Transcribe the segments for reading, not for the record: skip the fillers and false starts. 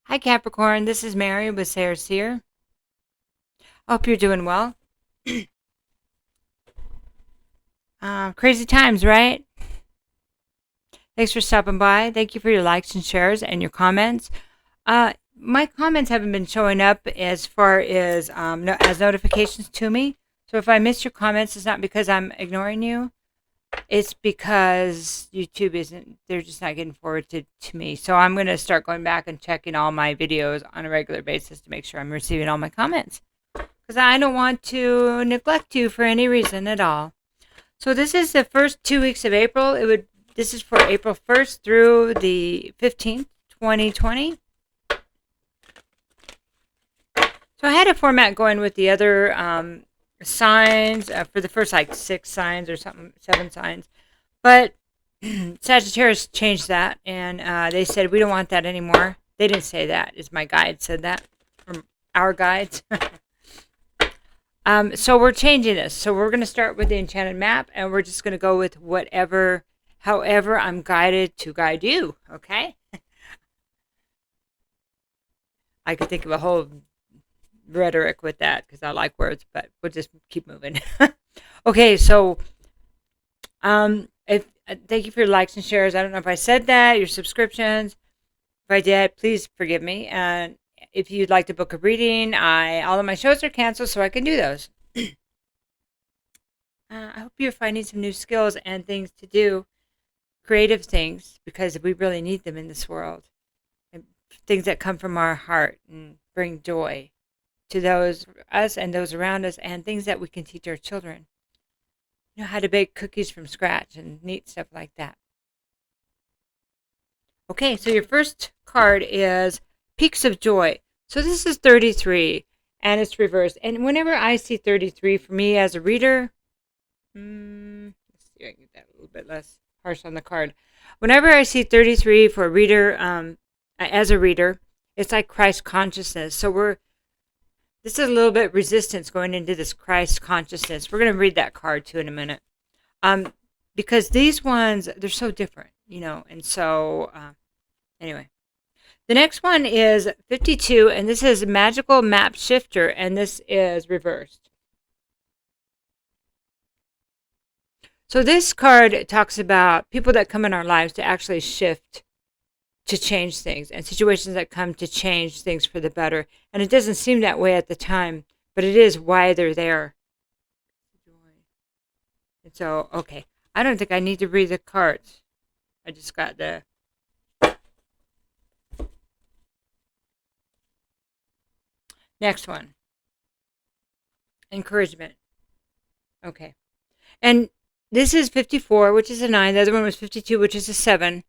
Hi Capricorn, this is Mary with Seer. Hope you're doing well. Crazy times, right? Thanks for stopping by. Thank you for your likes and shares and your comments. My comments haven't been showing up as far as as notifications to me. So if I miss your comments, it's not because I'm ignoring you. It's because YouTube isn't, they're just not getting forwarded to me. So I'm going to start going back and checking all my videos on a regular basis to make sure I'm receiving all my comments. Because I don't want to neglect you for any reason at all. So this is the first 2 weeks of April. This is for April 1st through the 15th, 2020. So I had a format going with the other signs for the first like 6 signs or something, 7 signs. But Sagittarius changed that, and they said we don't want that anymore. They didn't say that. It's my guide said that from our guides. So we're changing this. So we're going to start with the enchanted map, and we're just going to go with however I'm guided to guide you. Okay. I could think of a whole rhetoric with that because I like words, but we'll just keep moving. Okay. So, thank you for your likes and shares. I don't know if I said that, your subscriptions. If I did, please forgive me. And if you'd like to book a reading, all of my shows are canceled, so I can do those. I hope you're finding some new skills and things to do, creative things, because we really need them in this world. And things that come from our heart and bring joy to us and those around us, and things that we can teach our children. You know how to bake cookies from scratch and neat stuff like that. Okay, so your first card is Peaks of Joy. So this is 33, and it's reversed. And whenever I see 33, for me as a reader, let's see if I can get that a little bit less harsh on the card. Whenever I see 33 for a reader, as a reader, it's like Christ consciousness. So this is a little bit resistance going into this Christ consciousness. We're going to read that card too in a minute. Because these ones, they're so different, and so, anyway. The next one is 52, and this is Magical Map Shifter, and this is reversed. So this card talks about people that come in our lives to actually shift, to change things, and situations that come to change things for the better. And it doesn't seem that way at the time, but it is why they're there. And so, okay, I don't think I need to read the cards. I just got the... Next one. Encouragement. Okay. And this is 54, which is a 9. The other one was 52, which is a 7.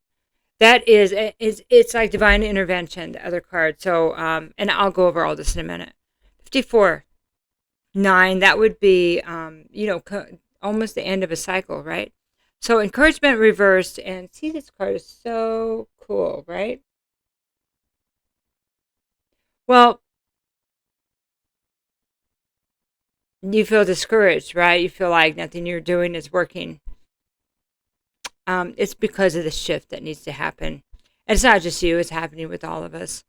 That is it's like divine intervention, the other card. So, and I'll go over all this in a minute. 54, 9, that would be, almost the end of a cycle, right? So encouragement reversed, and see, this card is so cool, right? Well, you feel discouraged, right? You feel like nothing you're doing is working. It's because of the shift that needs to happen. And it's not just you, it's happening with all of us.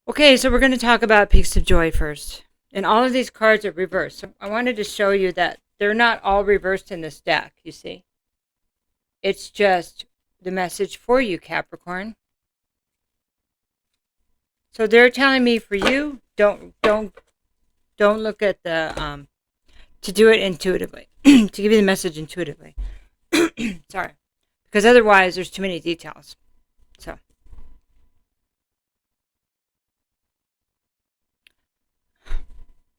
Okay, so we're going to talk about Peaks of Joy first. And all of these cards are reversed. So I wanted to show you that they're not all reversed in this deck, you see. It's just the message for you, Capricorn. So they're telling me for you, don't look at the to do it intuitively, to give you the message intuitively. Sorry, because otherwise there's too many details. So,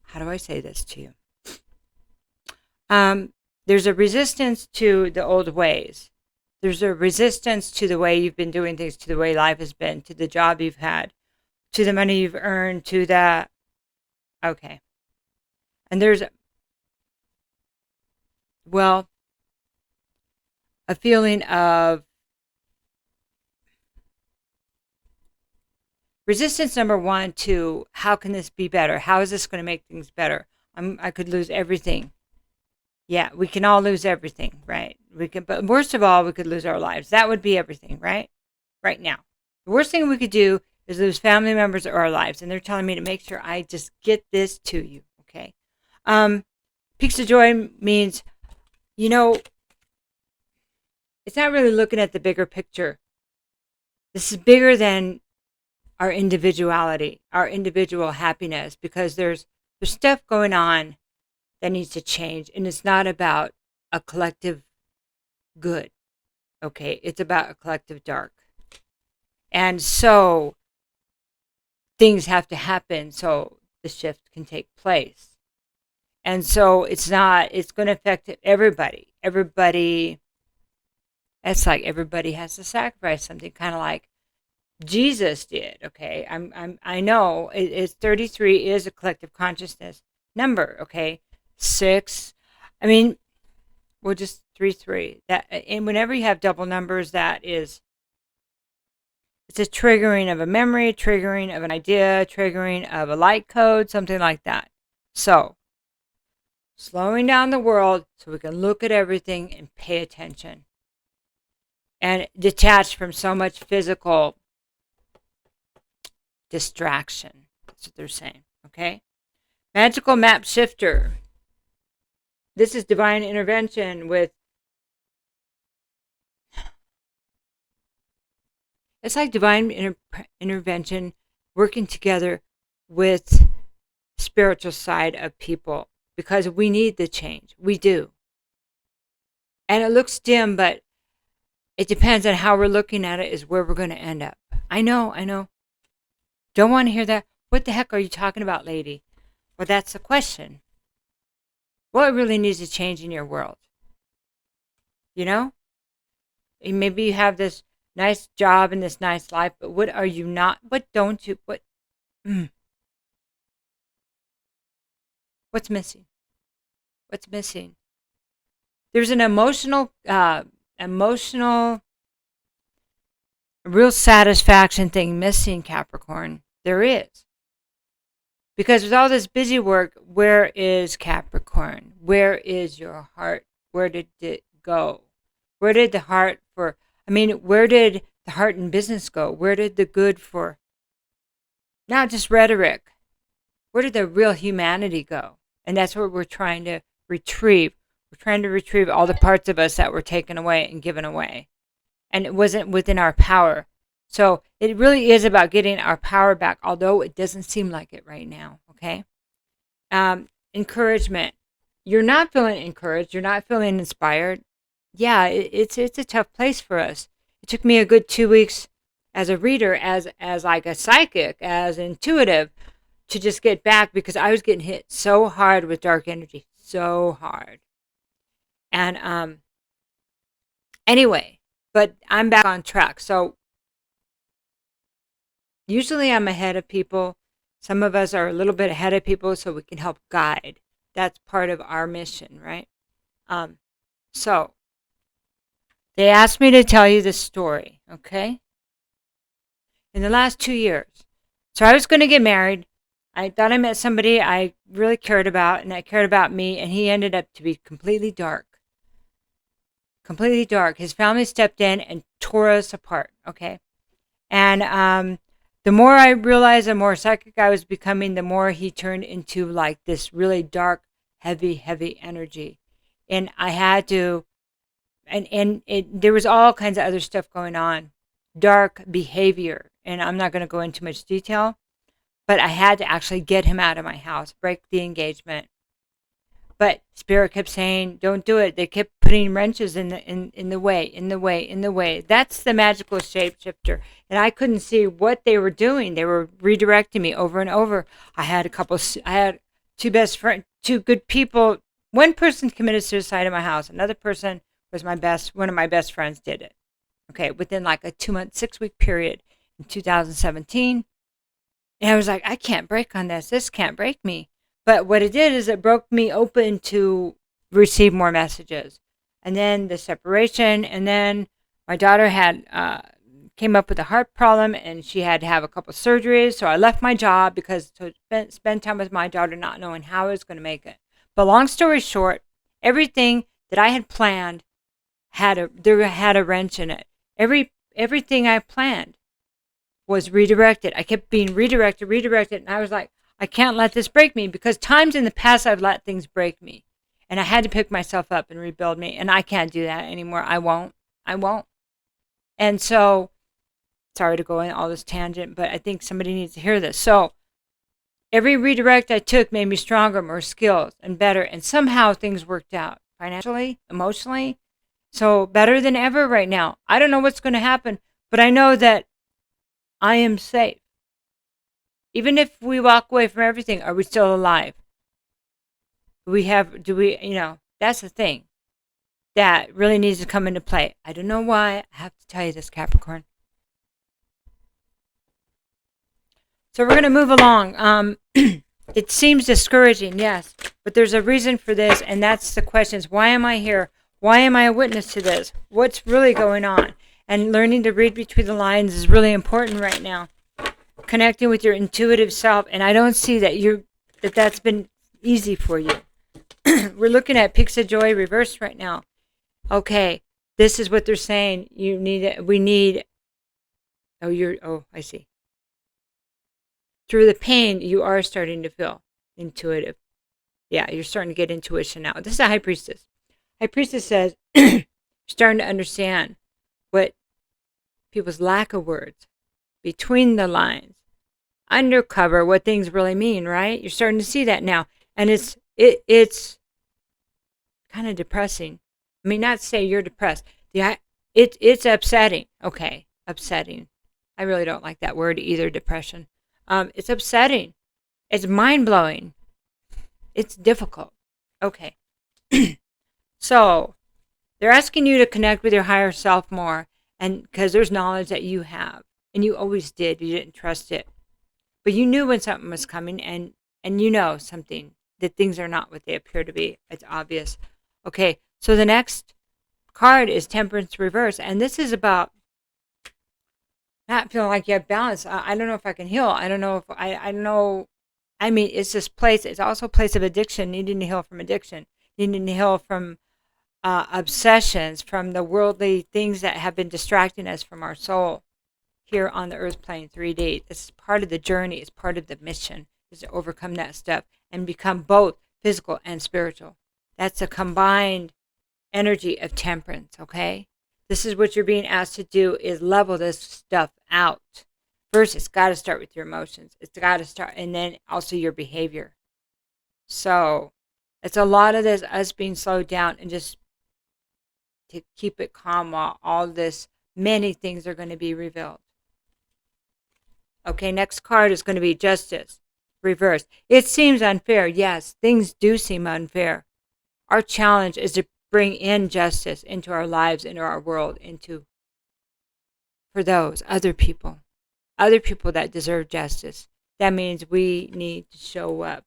how do I say this to you? There's a resistance to the old ways. There's a resistance to the way you've been doing things, to the way life has been, to the job you've had, to the money you've earned, to that. Okay. And there's, well, a feeling of resistance, number one, to how can this be better? How is this going to make things better? I could lose everything Yeah, we can all lose everything, right? We can, but worst of all, we could lose our lives. That would be everything, right? Right now. The worst thing we could do is lose family members or our lives. And they're telling me to make sure I just get this to you, okay? Um, Peaks of joy means, you know, it's not really looking at the bigger picture. This is bigger than our individuality, our individual happiness, because there's stuff going on that needs to change, and it's not about a collective good. Okay, it's about a collective dark. And so things have to happen so the shift can take place. And so it's going to affect everybody. Everybody, it's like everybody has to sacrifice something, kind of like Jesus did. Okay, I know it's 33 is a collective consciousness number. Okay, 6. I mean, well, just 3. That, and whenever you have double numbers, it's a triggering of a memory, triggering of an idea, triggering of a light code, something like that. So, slowing down the world so we can look at everything and pay attention and detach from so much physical distraction. That's what they're saying. Okay? Magical map shifter. This is divine intervention with. It's like divine intervention working together with spiritual side of people, because we need the change. We do. And it looks dim, but it depends on how we're looking at it is where we're going to end up. I know. Don't want to hear that. What the heck are you talking about, lady? Well, that's the question. What really needs to change in your world? You know? Maybe you have this nice job and this nice life, but what are you not? What don't you? What's missing? What's missing? There's an emotional, real satisfaction thing missing, Capricorn. There is. Because with all this busy work, where is Capricorn? Where is your heart? Where did it go? Where did the heart where did the heart in business go? Where did the good for not just rhetoric? Where did the real humanity go? And that's what we're trying to retrieve. We're trying to retrieve all the parts of us that were taken away and given away. And it wasn't within our power. So it really is about getting our power back, although it doesn't seem like it right now, okay? Encouragement. You're not feeling encouraged. You're not feeling inspired. Yeah, it's a tough place for us. It took me a good 2 weeks as a reader, as like a psychic, as intuitive, to just get back, because I was getting hit so hard with dark energy, so hard. And anyway, but I'm back on track. So usually I'm ahead of people. Some of us are a little bit ahead of people so we can help guide. That's part of our mission, right? So they asked me to tell you this story, okay? In the last 2 years. So I was going to get married. I thought I met somebody I really cared about and that cared about me, and he ended up to be completely dark. Completely dark. His family stepped in and tore us apart, okay? And the more I realized, the more psychic I was becoming, the more he turned into like this really dark, heavy energy. And I had to, there was all kinds of other stuff going on. Dark behavior. And I'm not going to go into much detail, but I had to actually get him out of my house, break the engagement. But Spirit kept saying, don't do it. They kept putting wrenches in the way. That's the magical shapeshifter. And I couldn't see what they were doing. They were redirecting me over and over. I had two best friends, two good people. One person committed suicide in my house. Another person was one of my best friends did it. Okay, within like a 6-week period in 2017. And I was like, I can't break on this. This can't break me. But what it did is it broke me open to receive more messages. And then the separation, and then my daughter came up with a heart problem, and she had to have a couple surgeries. So I left my job to spend time with my daughter, not knowing how I was going to make it. But long story short, Everything that I had planned had a wrench in it. Everything I planned was redirected. I kept being redirected, and I was like, I can't let this break me, because times in the past I've let things break me, and I had to pick myself up and rebuild me, and I can't do that anymore. I won't. And so, sorry to go in all this tangent, but I think somebody needs to hear this. So, every redirect I took made me stronger, more skilled, and better, and somehow things worked out financially, emotionally. So, better than ever right now. I don't know what's going to happen, but I know that I am safe. Even if we walk away from everything, are we still alive? That's the thing that really needs to come into play. I don't know why. I have to tell you this, Capricorn. So we're going to move along. It seems discouraging, yes, but there's a reason for this, and that's the questions. Why am I here? Why am I a witness to this? What's really going on? And learning to read between the lines is really important right now. Connecting with your intuitive self, and I don't see that's been easy for you. We're looking at Pics of Joy reversed right now. Okay, this is what they're saying. I see. Through the pain, you are starting to feel intuitive. Yeah, you're starting to get intuition now. This is a High Priestess. High Priestess says, you're starting to understand what people's lack of words, between the lines, undercover, what things really mean, right? You're starting to see that now. And it's kind of depressing. I mean, not to say you're depressed. It's upsetting. Okay, upsetting. I really don't like that word either, depression. It's upsetting. It's mind-blowing. It's difficult. Okay. So, they're asking you to connect with your higher self more, and because there's knowledge that you have, and you always did. You didn't trust it. But you knew when something was coming, and you know something, that things are not what they appear to be. It's obvious. Okay, so the next card is Temperance Reverse, and this is about not feeling like you have balance. I don't know if I can heal. I don't know if I don't know. I mean, it's this place. It's also a place of addiction, needing to heal from addiction, needing to heal from obsessions, from the worldly things that have been distracting us from our soul here on the earth plane 3D. This is part of the journey. It's part of the mission, is to overcome that stuff and become both physical and spiritual. That's a combined energy of temperance, okay? This is what you're being asked to do, is level this stuff out. First, it's got to start with your emotions. It's got to start, and then also your behavior. So it's a lot of this, us being slowed down and just to keep it calm while all this, many things are going to be revealed. Okay, next card is going to be Justice Reversed. It seems unfair. Yes, things do seem unfair. Our challenge is to bring in justice into our lives, into our world, for those other people that deserve justice. That means we need to show up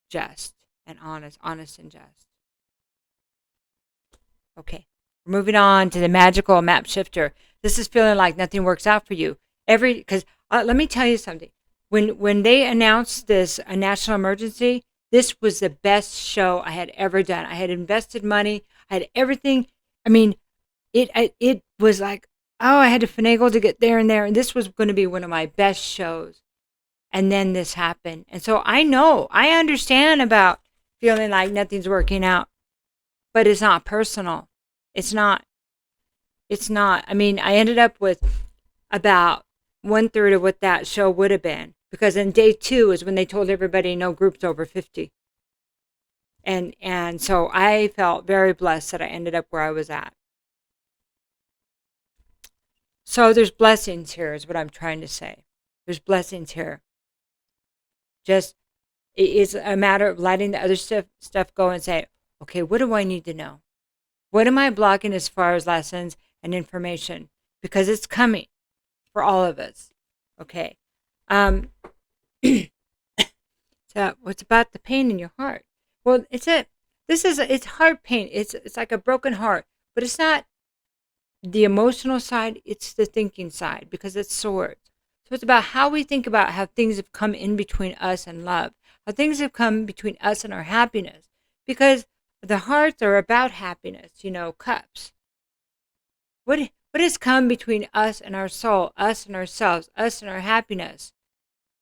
just and honest and just. Okay, we're moving on to the magical map shifter. This is feeling like nothing works out for you. Because let me tell you something. When they announced this a national emergency, this was the best show I had ever done. I had invested money. I had everything. I mean, it was like, oh, I had to finagle to get there and there. And this was going to be one of my best shows. And then this happened. And so I understand about feeling like nothing's working out. But it's not personal. It's not. I mean, I ended up with about 1/3 of what that show would have been. Because in day 2 is when they told everybody no groups over 50. And so I felt very blessed that I ended up where I was at. So there's blessings here is what I'm trying to say. There's blessings here. Just, it's a matter of letting the other stuff go and say, okay, what do I need to know? What am I blocking as far as lessons and information? Because it's coming for all of us. Okay. So what's about the pain in your heart? Well, it's heart pain. It's like a broken heart, but it's not the emotional side. It's the thinking side, because it's swords. So it's about how we think about how things have come in between us and love, how things have come between us and our happiness. Because The hearts are about happiness, cups. What has come between us and our soul, us and ourselves, us and our happiness?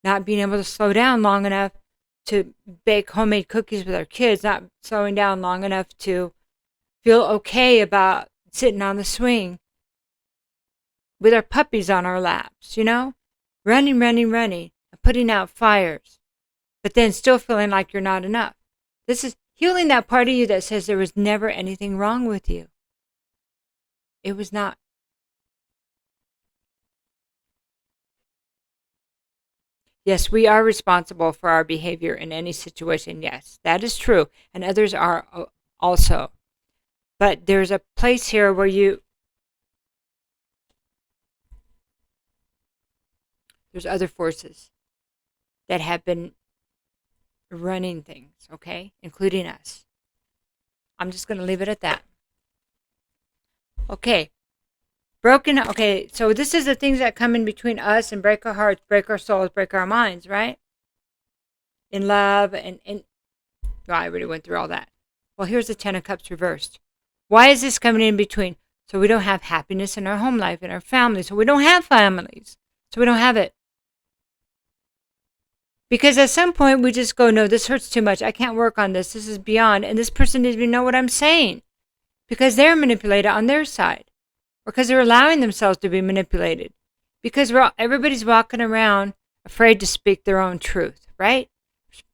Not being able to slow down long enough to bake homemade cookies with our kids, not slowing down long enough to feel okay about sitting on the swing with our puppies on our laps, running, and putting out fires, but then still feeling like you're not enough. This is healing that part of you that says there was never anything wrong with you. It was not. Yes, we are responsible for our behavior in any situation. Yes, that is true. And others are also. But there's a place here where there's other forces that have been running things, okay? Including us. I'm just going to leave it at that. Okay. Okay, so this is the things that come in between us and break our hearts, break our souls, break our minds, right? In love well, I already went through all that. Well, here's the Ten of Cups reversed. Why is this coming in between? So we don't have happiness in our home life, in our family. So we don't have families. So we don't have it. Because at some point we just go, no, this hurts too much. I can't work on this. This is beyond. And this person doesn't even know what I'm saying. Because they're manipulated on their side. Or because they're allowing themselves to be manipulated. Because everybody's walking around afraid to speak their own truth, right?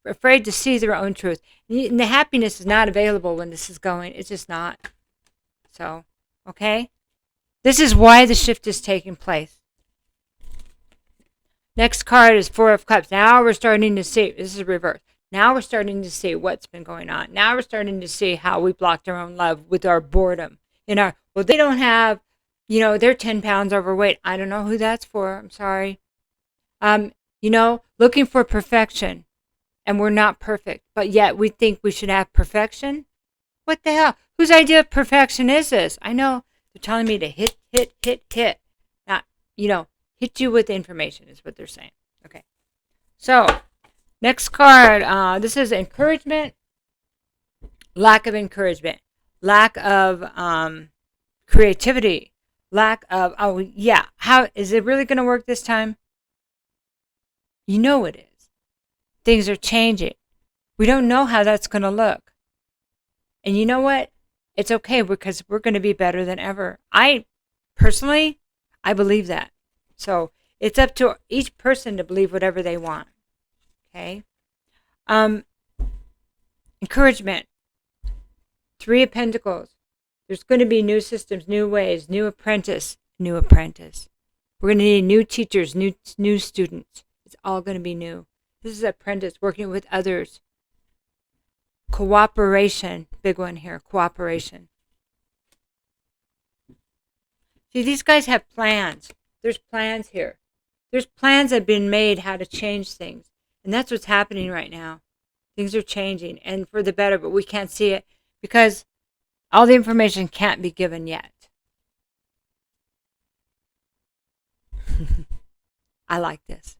Afraid to see their own truth. And the happiness is not available when this is going. It's just not. So, okay? This is why the shift is taking place. Next card is Four of Cups. Now we're starting to see, this is reverse. Now we're starting to see what's been going on. Now we're starting to see how we blocked our own love with our boredom. Well, they don't have, they're 10 pounds overweight. I don't know who that's for. I'm sorry. Looking for perfection. And we're not perfect. But yet we think we should have perfection. What the hell? Whose idea of perfection is this? I know they're telling me to hit. Not, hit you with information is what they're saying. Okay. So, next card. This is encouragement. Lack of encouragement. Lack of creativity. Lack of, how is it really going to work this time? You know it is. Things are changing. We don't know how that's going to look. And you know what? It's okay because we're going to be better than ever. Personally, I believe that. So it's up to each person to believe whatever they want. Okay? Encouragement. Three of Pentacles. There's going to be new systems, new ways, new apprentice. We're going to need new teachers, new students. It's all going to be new. This is apprentice, working with others. Cooperation, big one here, cooperation. See, these guys have plans. There's plans here. There's plans that have been made how to change things. And that's what's happening right now. Things are changing, and for the better, but we can't see it because all the information can't be given yet. I like this.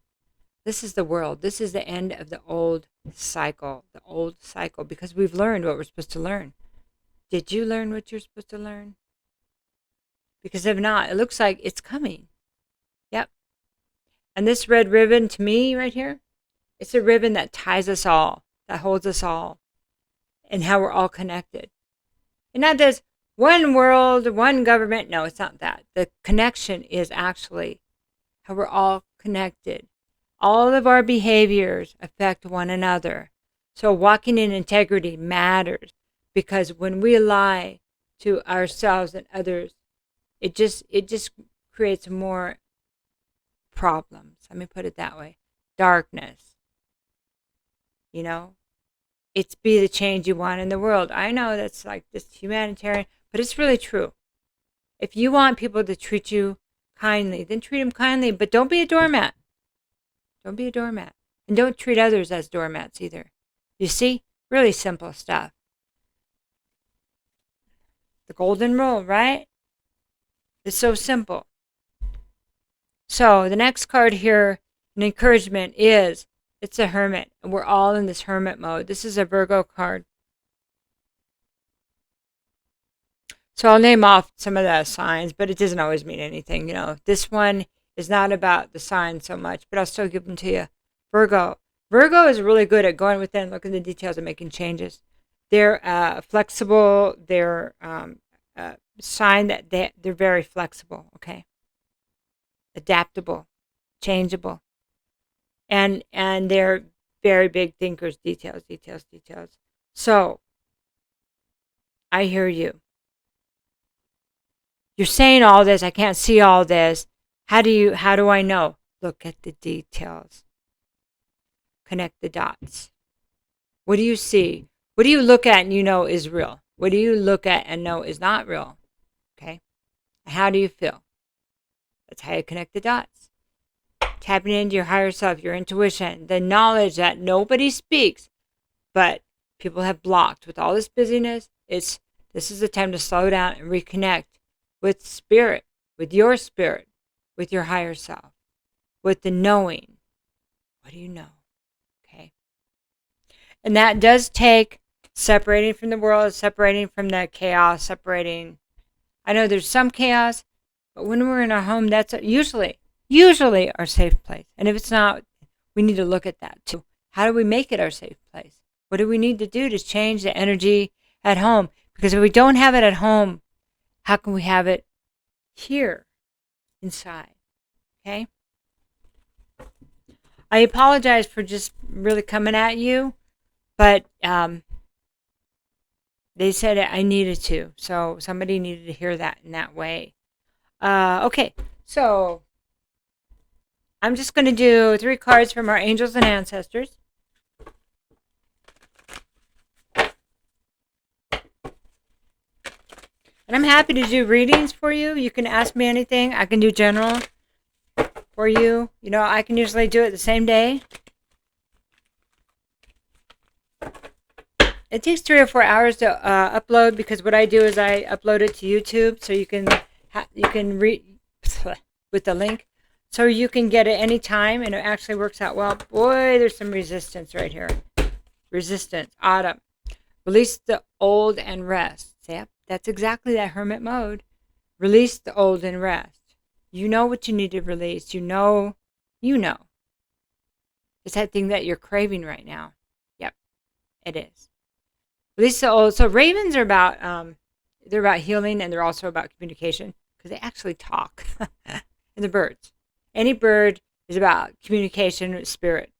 This is the world. This is the end of the old cycle. Because we've learned what we're supposed to learn. Did you learn what you're supposed to learn? Because if not, it looks like it's coming. Yep. And this red ribbon, to me, right here, it's a ribbon that ties us all, that holds us all, and how we're all connected. And not this one world, one government. No, it's not that. The connection is actually how we're all connected. All of our behaviors affect one another. So walking in integrity matters because when we lie to ourselves and others, it just creates more problems. Let me put it that way. Darkness. It's be the change you want in the world. I know that's like this humanitarian, but it's really true. If you want people to treat you kindly, then treat them kindly, but don't be a doormat. Don't be a doormat. And don't treat others as doormats either. You see? Really simple stuff. The golden rule, right? It's so simple. So the next card here, an encouragement is, it's a hermit. And we're all in this hermit mode. This is a Virgo card. So I'll name off some of the signs, but it doesn't always mean anything. This one is not about the signs so much, but I'll still give them to you. Virgo. Virgo is really good at going within, looking at the details, and making changes. They're flexible. They're sign that they're very flexible. Okay, adaptable, changeable, and they're very big thinkers. Details, details, details. So I hear you. You're saying all this. I can't see all this. How do I know? Look at the details. Connect the dots. What do you see? What do you look at and you know is real? What do you look at and know is not real? Okay. How do you feel? That's how you connect the dots. Tapping into your higher self, your intuition, the knowledge that nobody speaks, but people have blocked with all this busyness. This is the time to slow down and reconnect with spirit, with your higher self, with the knowing. What do you know? Okay. And that does take separating from the world, separating from the chaos, separating. I know there's some chaos, but when we're in our home, that's usually our safe place. And if it's not, we need to look at that too. How do we make it our safe place? What do we need to do to change the energy at home? Because if we don't have it at home, how can we have it here inside? Okay? I apologize for just really coming at you, but they said I needed to. So somebody needed to hear that in that way. Okay, so I'm just going to do 3 cards from our angels and ancestors. And I'm happy to do readings for you. You can ask me anything. I can do general for you. I can usually do it the same day. It takes 3 or 4 hours to upload, because what I do is I upload it to YouTube, so you can read with the link, so you can get it anytime, and it actually works out well. Boy, there's some resistance right here. Resistance, autumn. Release the old and rest. Yep, that's exactly that hermit mode. Release the old and rest. You know what you need to release. You know. It's that thing that you're craving right now. Yep, it is. Release the old. So ravens are about they're about healing, and they're also about communication, because they actually talk. And the birds. Any bird is about communication with spirit.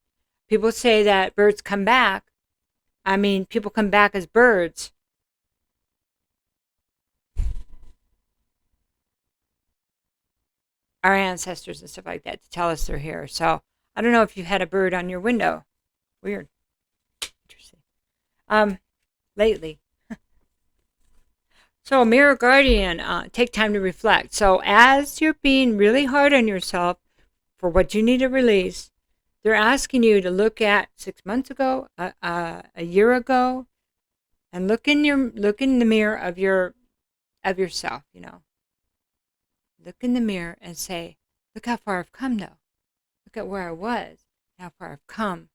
People say that birds come back. I mean, people come back as birds. Our ancestors and stuff like that, to tell us they're here. So I don't know if you've had a bird on your window. Weird. Interesting. Lately. So, Mirror Guardian, take time to reflect. So, as you're being really hard on yourself for what you need to release, they're asking you to look at 6 months ago, a year ago, and look in the mirror of yourself. Look in the mirror and say, "Look how far I've come, though. Look at where I was, how far I've come."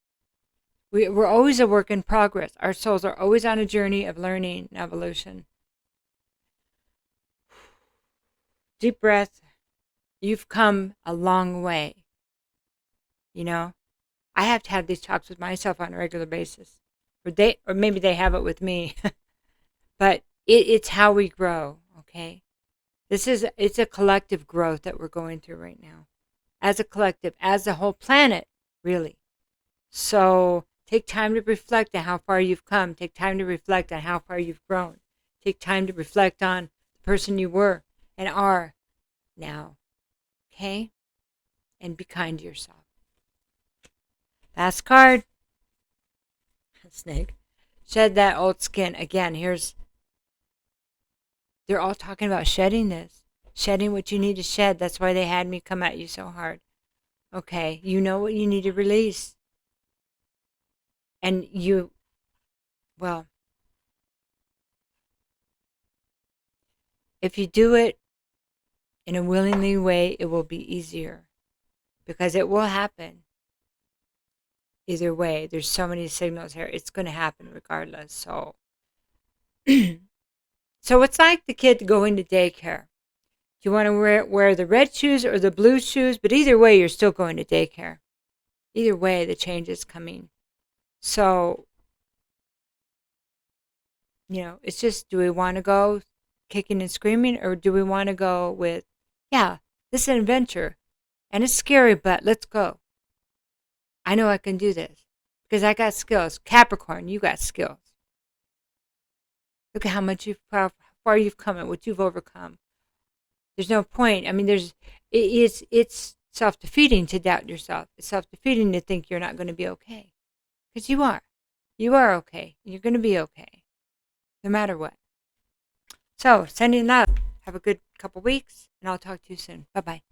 We're always a work in progress. Our souls are always on a journey of learning and evolution. Deep breath. You've come a long way. I have to have these talks with myself on a regular basis. Or maybe they have it with me. But it's how we grow, okay? It's a collective growth that we're going through right now. As a collective, as a whole planet, really. So take time to reflect on how far you've come. Take time to reflect on how far you've grown. Take time to reflect on the person you were and are now. Okay? And be kind to yourself. Last card. Snake. Shed that old skin. Again, they're all talking about shedding this. Shedding what you need to shed. That's why they had me come at you so hard. Okay, you know what you need to release. And if you do it in a willingly way, it will be easier, because it will happen. Either way, there's so many signals here. It's going to happen regardless. So So it's like the kid going to daycare. Do you want to wear the red shoes or the blue shoes? But either way, you're still going to daycare. Either way, the change is coming. So, it's just, do we want to go kicking and screaming, or do we want to go with, yeah, this is an adventure and it's scary, but let's go. I know I can do this because I got skills. Capricorn, you got skills. Look at how far you've come and what you've overcome. There's no point. I mean, it's self-defeating to doubt yourself. It's self-defeating to think you're not going to be okay. Because you are. You are okay. You're going to be okay. No matter what. So, sending love. Have a good couple weeks, and I'll talk to you soon. Bye-bye.